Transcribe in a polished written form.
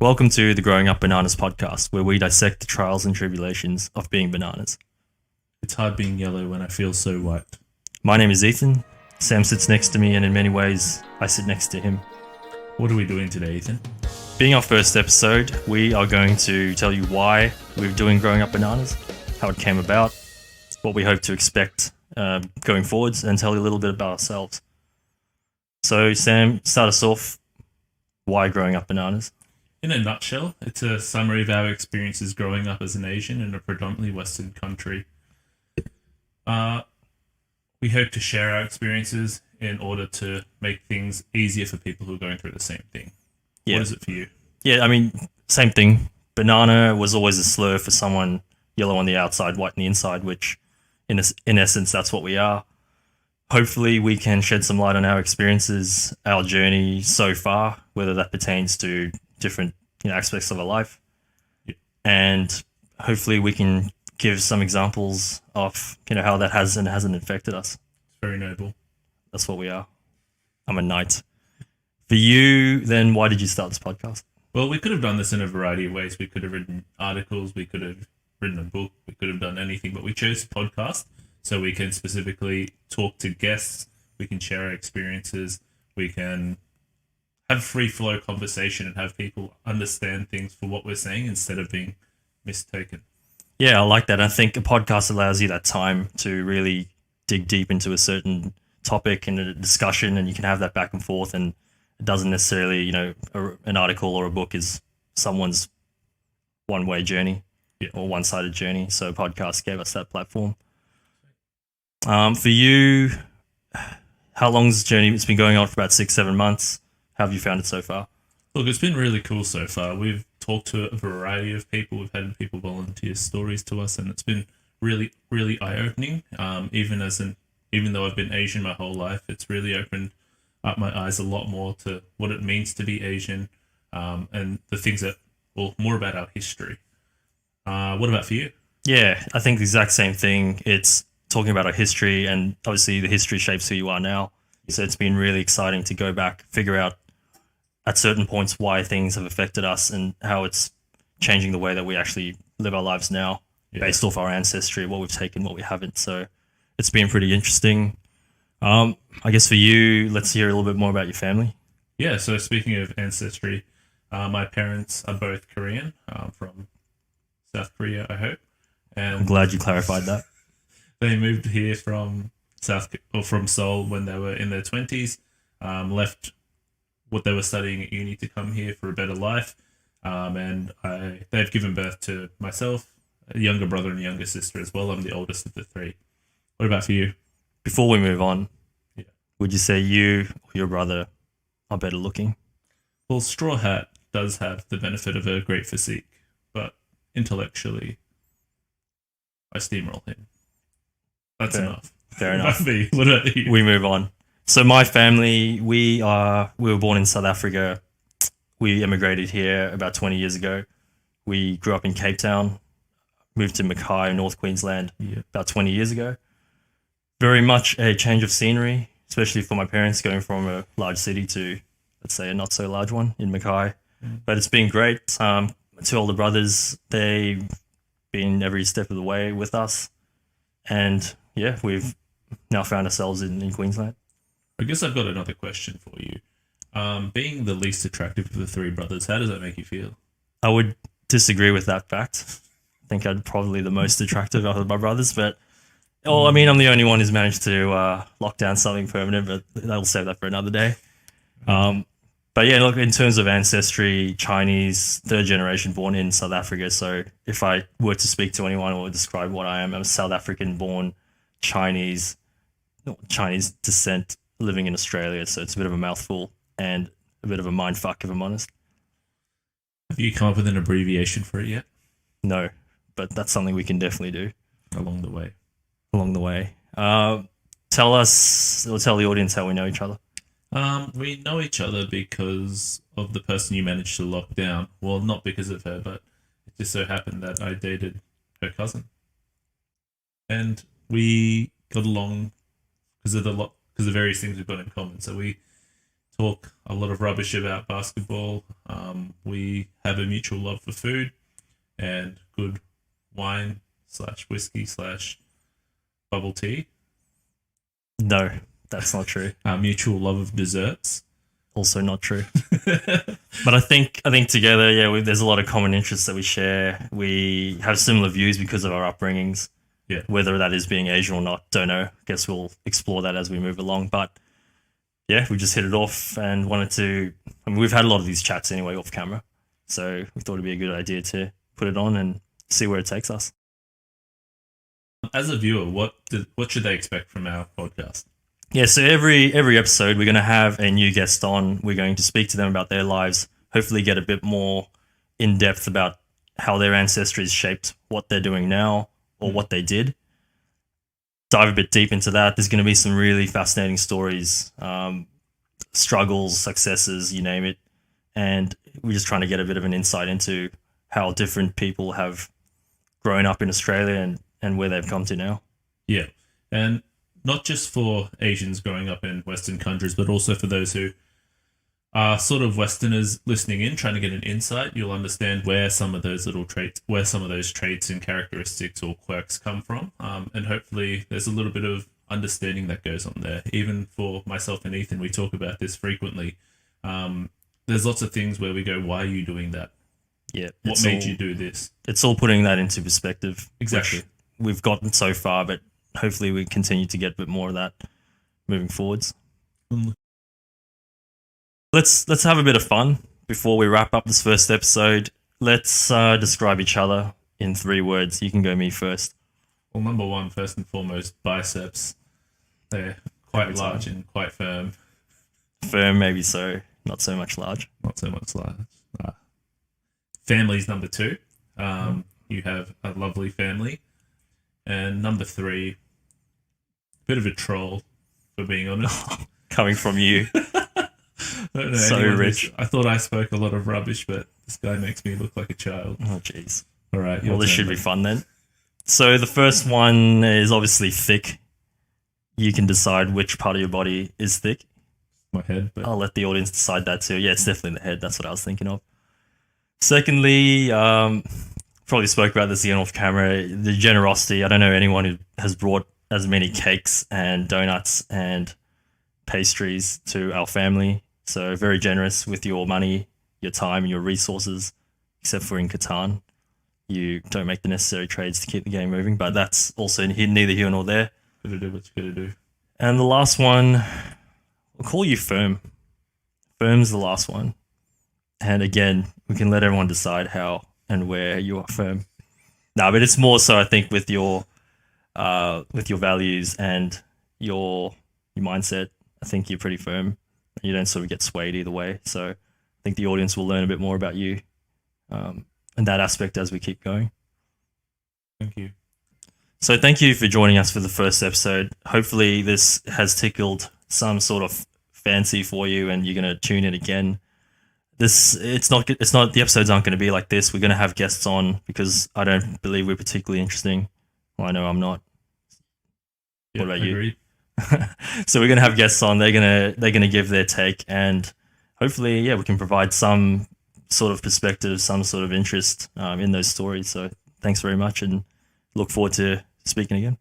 Welcome to the Growing Up Bananas podcast, where we dissect the trials and tribulations of being bananas. It's hard being yellow when I feel so white. My name is Ethan. Sam sits next to me, and in many ways, I sit next to him. What are we doing today, Ethan? Being our first episode, we are going to tell you why we're doing Growing Up Bananas, how it came about, what we hope to expect going forwards, and tell you a little bit about ourselves. So, Sam, start us off. Why Growing Up Bananas? In a nutshell, it's a summary of our experiences growing up as an Asian in a predominantly Western country. We hope to share our experiences in order to make things easier for people who are going through the same thing. Yeah. What is it for you? Yeah, I mean, same thing. Banana was always a slur for someone yellow on the outside, white on the inside, which in essence, that's what we are. Hopefully, we can shed some light on our experiences, our journey so far, whether that pertains to different aspects of our life. Yeah. And hopefully we can give some examples of how that has and hasn't affected us. It's very noble. That's what we are. I'm a knight. For you, then, why did you start this podcast? Well, we could have done this in a variety of ways. We could have written articles, we could have written a book, we could have done anything, but we chose podcast so we can specifically talk to guests, we can share our experiences, we can have free flow conversation and have people understand things for what we're saying instead of being mistaken. Yeah, I like that. I think a podcast allows you that time to really dig deep into a certain topic and a discussion, and you can have that back and forth, and it doesn't necessarily, an article or a book is someone's one-way journey or one-sided journey. So a podcast gave us that platform. For you, how long's the journey? It's been going on for about 6-7 months. How have you found it so far? Look, it's been really cool so far. We've talked to a variety of people. We've had people volunteer stories to us, and it's been really, really eye-opening. Even though I've been Asian my whole life, it's really opened up my eyes a lot more to what it means to be Asian, and the things more about our history. What about for you? Yeah, I think the exact same thing. It's talking about our history, and obviously the history shapes who you are now. So it's been really exciting to go back, figure out at certain points why things have affected us and how it's changing the way that we actually live our lives now based off our ancestry, what we've taken, what we haven't. So it's been pretty interesting. I guess for you, let's hear a little bit more about your family. Yeah, so speaking of ancestry, my parents are both Korean, from South Korea, I hope. And I'm glad you clarified that. They moved here from Seoul when they were in their 20s, left what they were studying at uni to come here for a better life, and they've given birth to myself, a younger brother and a younger sister as well. I'm the oldest of the three. What about for you? Before we move on, would you say you or your brother are better looking? Well, Straw Hat does have the benefit of a great physique, but intellectually, I steamroll him. That's enough. Fair enough. What about you? We move on. So my family, we were born in South Africa. We immigrated here about 20 years ago. We grew up in Cape Town, moved to Mackay, North Queensland, about 20 years ago. Very much a change of scenery, especially for my parents going from a large city to, let's say, a not so large one in Mackay. But it's been great. Two older brothers, they've been every step of the way with us. And we've now found ourselves in Queensland. I guess I've got another question for you. Being the least attractive of the three brothers, how does that make you feel? I would disagree with that fact. I think I'm probably the most attractive of my brothers, but I'm the only one who's managed to lock down something permanent, but I'll save that for another day. But look, in terms of ancestry, Chinese, third generation born in South Africa. So if I were to speak to anyone or describe what I am, I'm a South African born Chinese descent living in Australia. So it's a bit of a mouthful and a bit of a mind fuck, if I'm honest. Have you come up with an abbreviation for it yet? No, but that's something we can definitely do. Along the way. Tell us, or tell the audience how we know each other. We know each other because of the person you managed to lock down. Well, not because of her, but it just so happened that I dated her cousin. And we got along because of various things we've got in common. So we talk a lot of rubbish about basketball. We have a mutual love for food and good wine / whiskey / bubble tea. No, that's not true. Our mutual love of desserts. Also not true. But I think together, yeah, there's a lot of common interests that we share. We have similar views because of our upbringings. Yeah. Whether that is being Asian or not, don't know. Guess we'll explore that as we move along. But yeah, we just hit it off and wanted to. I mean, we've had a lot of these chats anyway off camera, so we thought it'd be a good idea to put it on and see where it takes us. As a viewer, what should they expect from our podcast? Yeah, so every episode we're going to have a new guest on. We're going to speak to them about their lives, hopefully get a bit more in depth about how their ancestry has shaped what they're doing now or what they did. Dive a bit deep into that. There's going to be some really fascinating stories, struggles, successes, you name it. And we're just trying to get a bit of an insight into how different people have grown up in Australia and where they've come to now. Yeah, and not just for Asians growing up in Western countries, but also for those who are sort of Westerners listening in, trying to get an insight. You'll understand where some of those traits and characteristics or quirks come from. And hopefully there's a little bit of understanding that goes on there. Even for myself and Ethan, we talk about this frequently. There's lots of things where we go, why are you doing that? Yeah. What made you do this? It's all putting that into perspective. Exactly. We've gotten so far, but hopefully we continue to get a bit more of that moving forwards. Let's have a bit of fun before we wrap up this first episode. Let's describe each other in 3 words. You can go me first. Well, number one, first and foremost, biceps. They're quite large and quite firm. Firm, maybe so. Not so much large. Not so much large. Family's number 2. You have a lovely family. And number 3, bit of a troll, for being honest. Coming from you. So rich. I thought I spoke a lot of rubbish, but this guy makes me look like a child. Oh, jeez. All right. Well, this should be fun then. So the first one is obviously thick. You can decide which part of your body is thick. My head. But I'll let the audience decide that too. Yeah, it's definitely the head. That's what I was thinking of. Secondly, probably spoke about this again off camera, the generosity. I don't know anyone who has brought as many cakes and donuts and pastries to our family. So very generous with your money, your time, and your resources, except for in Catan. You don't make the necessary trades to keep the game moving, but that's also neither here nor there. gotta do what you gotta do. And the last one, we'll call you Firm. Firm's the last one. And again, we can let everyone decide how and where you are firm. No, but it's more so I think with your values and your mindset. I think you're pretty firm. You don't sort of get swayed either way. So I think the audience will learn a bit more about you and that aspect as we keep going. Thank you. So thank you for joining us for the first episode. Hopefully this has tickled some sort of fancy for you and you're going to tune in again. It's not the episodes aren't going to be like this. We're going to have guests on because I don't believe we're particularly interesting. Well, I know I'm not. Yeah, what about you? Agreed. So we're going to have guests on. They're going to give their take and hopefully, yeah, we can provide some sort of perspective, some sort of interest in those stories. So thanks very much and look forward to speaking again.